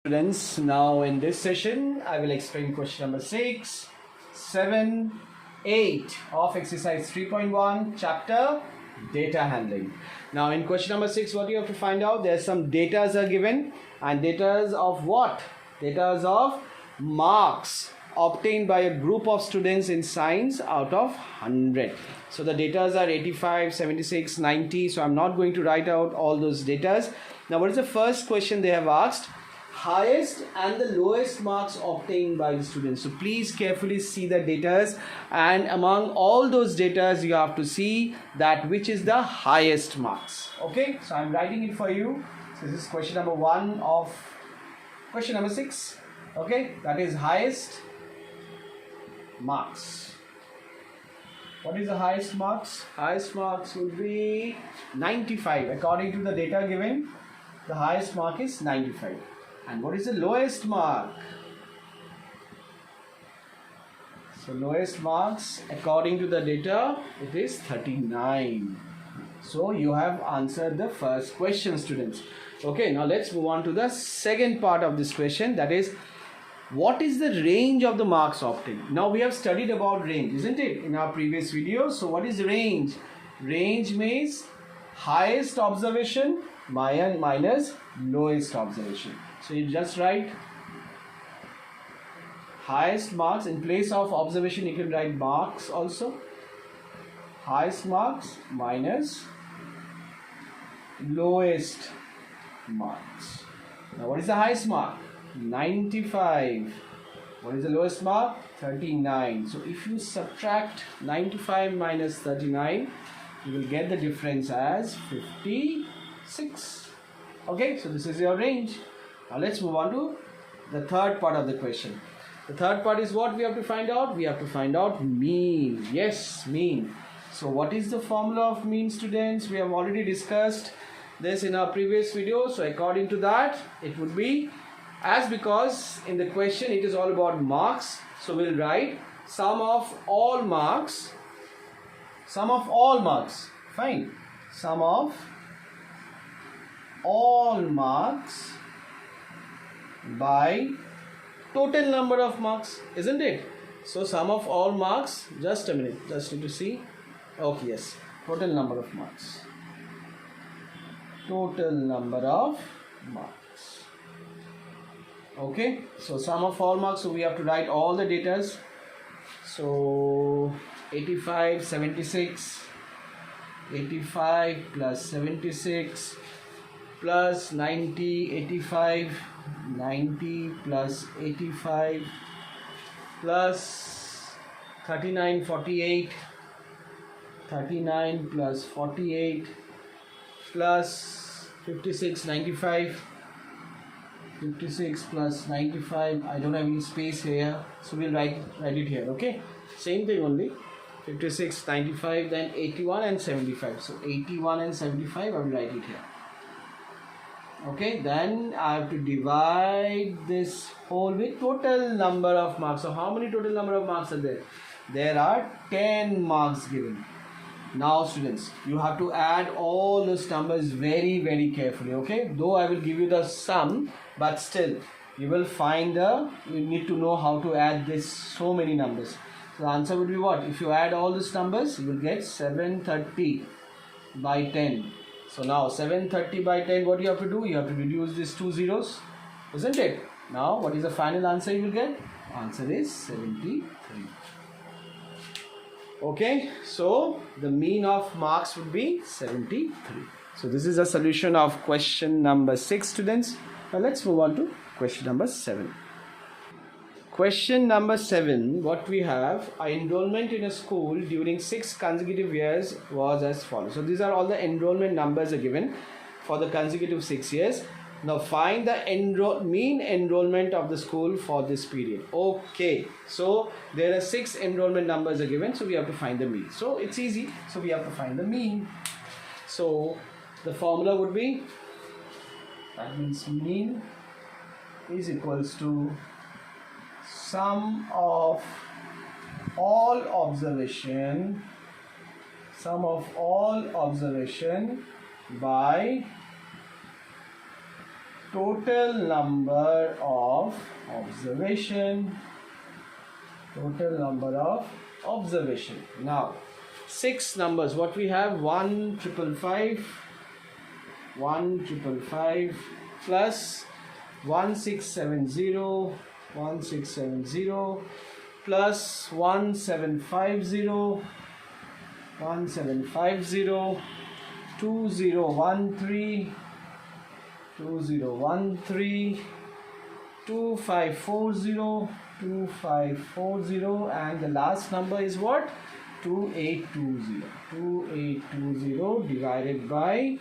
Students, now in this session I will explain question number 6, 7, 8 of exercise 3.1 chapter data handling. Now in question number 6, what you have to find out, there's some datas are given, and datas of what? Datas of marks obtained by a group of students in science out of 100. So the datas are 85, 76, 90. So I'm not going to write out all those datas. Now what is the first question they have asked? Highest and the lowest marks obtained by the students. So please carefully see the datas, and among all those datas you have to see that which is the highest marks. Okay, so I'm writing it for you. So this is question number 1 of question number 6. Okay, that is highest marks. What is the highest marks? Highest marks would be 95. According to the data given, the highest mark is 95. And what is the lowest mark? So lowest marks according to the data, it is 39. So you have answered the first question, students. Okay, now let's move on to the second part of this question, that is, what is the range of the marks obtained? Now we have studied about range, isn't it, in our previous video. So what is range? Range means highest observation minus lowest observation. So you just write highest marks. In place of observation you can write marks also. Highest marks minus lowest marks. Now what is the highest mark? 95. What is the lowest mark? 39. So if you subtract 95 minus 39, you will get the difference as 56. Okay, so this is your range. Now let's move on to the third part of the question. The third part is what we have to find out? We have to find out mean. Yes, mean. So what is the formula of mean, students? We have already discussed this in our previous video. So according to that, it would be, as because in the question it is all about marks, so we'll write sum of all marks. Sum of all marks. Fine. Sum of all marks by total number of marks, isn't it? So sum of all marks, just a minute, just need to see. Okay, yes, total number of marks. Total number of marks. Okay, so sum of all marks, so we have to write all the datas. So 85, 76, 85 plus 76 plus 90, 85, 90 plus 85 plus 39, 48, 39 plus 48 plus 56, 95, 56 plus 95. I don't have any space here, so we'll write it here. Okay, same thing only. 56, 95, then 81 and 75. So 81 and 75, I will write it here. Okay, then I have to divide this whole with total number of marks. So how many total number of marks are there? There are 10 marks given. Now students, you have to add all those numbers very carefully. Okay, though I will give you the sum, but still you will find you need to know how to add this so many numbers. So the answer would be what? If you add all these numbers, you will get 730 by 10. So now 730 by 10, what you have to do? You have to reduce these 2 zeros, isn't it? Now what is the final answer you will get? Answer is 73. Okay, so the mean of marks would be 73. So this is a solution of question number 6, students. Now let's move on to question number 7. Question number 7, what we have, our enrollment in a school during 6 consecutive years was as follows. So these are all the enrollment numbers are given for the consecutive 6 years. Now find the mean enrollment of the school for this period. Okay, so there are 6 enrollment numbers are given, so we have to find the mean. So it's easy, so we have to find the mean. So the formula would be, that means mean is equals to sum of all observation by total number of observation. Total number of observation. Now 6 numbers. What we have? 1,555, 1,555 plus 1670, 1670 plus 1750, 1750, 2013, 2013, 2540, 2540, and the last number is what? 2820. 2820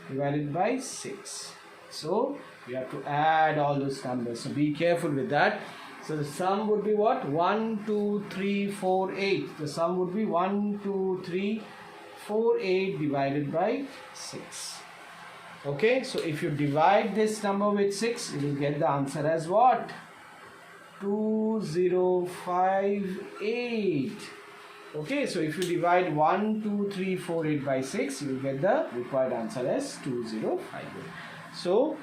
divided by 6. So we have to add all those numbers. So be careful with that. So the sum would be what? 1, 2, 3, 4, 8. The sum would be 1, 2, 3, 4, 8 divided by 6. Okay, so if you divide this number with 6, you will get the answer as what? 2058. Okay, so if you divide 1, 2, 3, 4, 8 by 6, you will get the required answer as 2058. So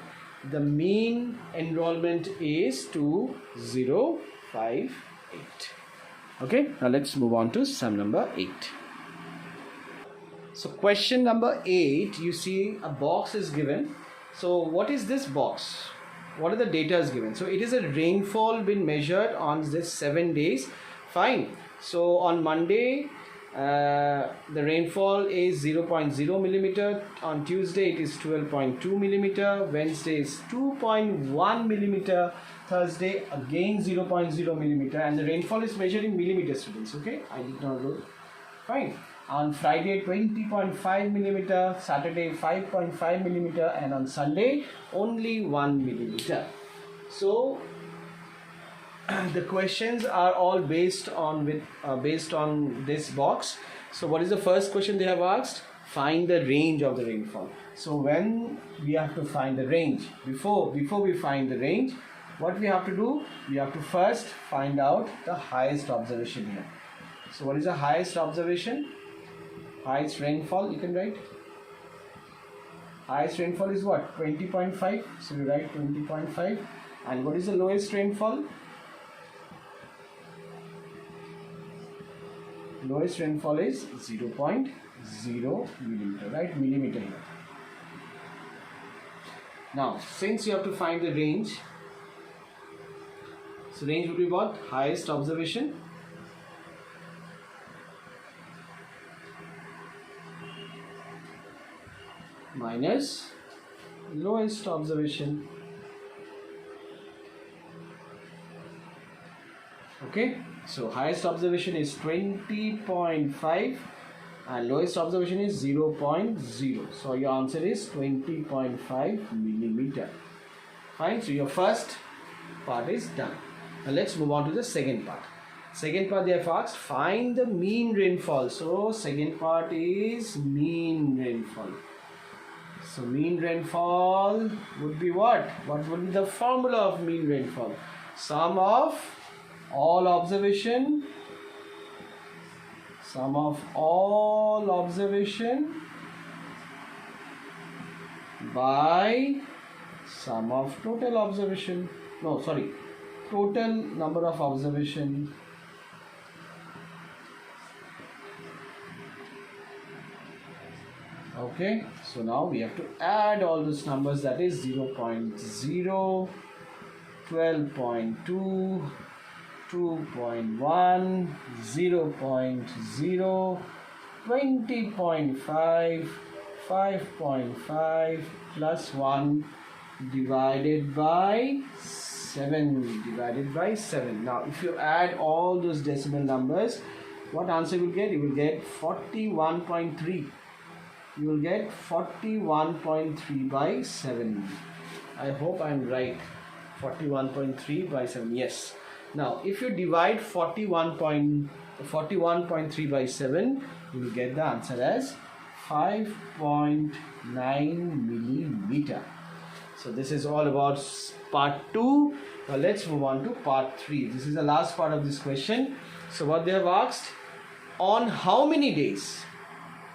the mean enrollment is 2058. Okay, now let's move on to sum number 8. So question number 8, you see a box is given. So what is this box? What are the data is given? So it is a rainfall been measured on this 7 days. Fine. So on Monday, the rainfall is 0.0 millimeter. On Tuesday, it is 12.2 millimeter. Wednesday is 2.1 millimeter. Thursday, again 0.0 millimeter. And the rainfall is measured in millimeters, students. Okay, I did not go. Fine. On Friday 20.5 millimeter, Saturday 5.5 millimeter, and on Sunday only 1 millimeter. So the questions are all based on this box. So what is the first question they have asked? Find the range of the rainfall. So when we have to find the range, before we find the range, what we have to do? We have to first find out the highest observation here. So what is the highest observation? Highest rainfall, you can write. Highest rainfall is what? 20.5. So you write 20.5. And what is the lowest rainfall? Lowest rainfall is 0.0 millimeter, right? Millimeter here. Now, since you have to find the range, so range would be what? Highest observation minus lowest observation. Okay, so highest observation is 20.5 and lowest observation is 0.0. So your answer is 20.5 millimeter. Fine, so your first part is done. Now let's move on to the second part. Second part they have asked, find the mean rainfall. So second part is mean rainfall. So mean rainfall would be what? What would be the formula of mean rainfall? Sum of all observation by sum of total observation. No, sorry. Total number of observation okay, so now we have to add all those numbers, that is 0.0, 12.2, 2.1, 0.0, 20.5, 5.5 plus 1 divided by 7 Now if you add all those decimal numbers, what answer you will get? You will get 41.3. You will get 41.3 by 7. I hope I am right. 41.3 by 7. Yes. Now, if you divide 41.3 by 7, you will get the answer as 5.9 millimeter. So this is all about part 2. Now let's move on to part 3. This is the last part of this question. So what they have asked, on how many days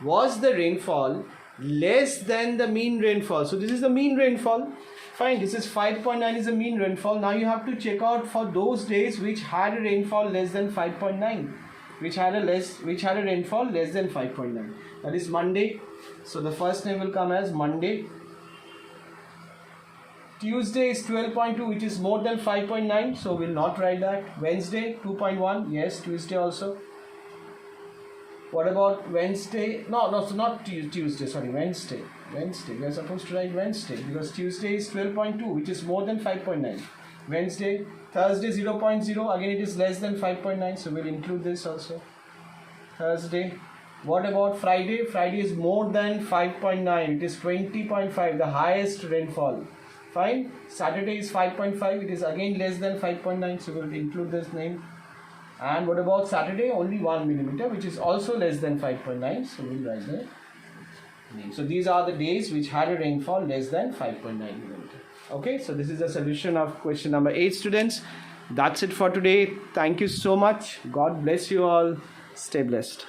was the rainfall less than the mean rainfall? So this is the mean rainfall. Fine, this is 5.9 is the mean rainfall. Now you have to check out for those days which had a rainfall less than 5.9, which had a rainfall less than 5.9. That is Monday. So the first name will come as Monday. Tuesday is 12.2, which is more than 5.9, so we'll not write that. Wednesday 2.1, yes, Tuesday also. What about Wednesday? No, so not Tuesday, sorry, Wednesday. We are supposed to write Wednesday because Tuesday is 12.2, which is more than 5.9. Wednesday, Thursday 0.0, again it is less than 5.9, so we'll include this also. Thursday. What about Friday? Friday is more than 5.9, it is 20.5, the highest rainfall. Fine. Saturday is 5.5, it is again less than 5.9, so we'll include this name. And what about Saturday? Only 1 millimeter, which is also less than 5.9, so we'll write the name. So these are the days which had a rainfall less than 5.9 millimeter. Okay, so this is the solution of question number 8, students. That's it for today. Thank you so much. God bless you all. Stay blessed.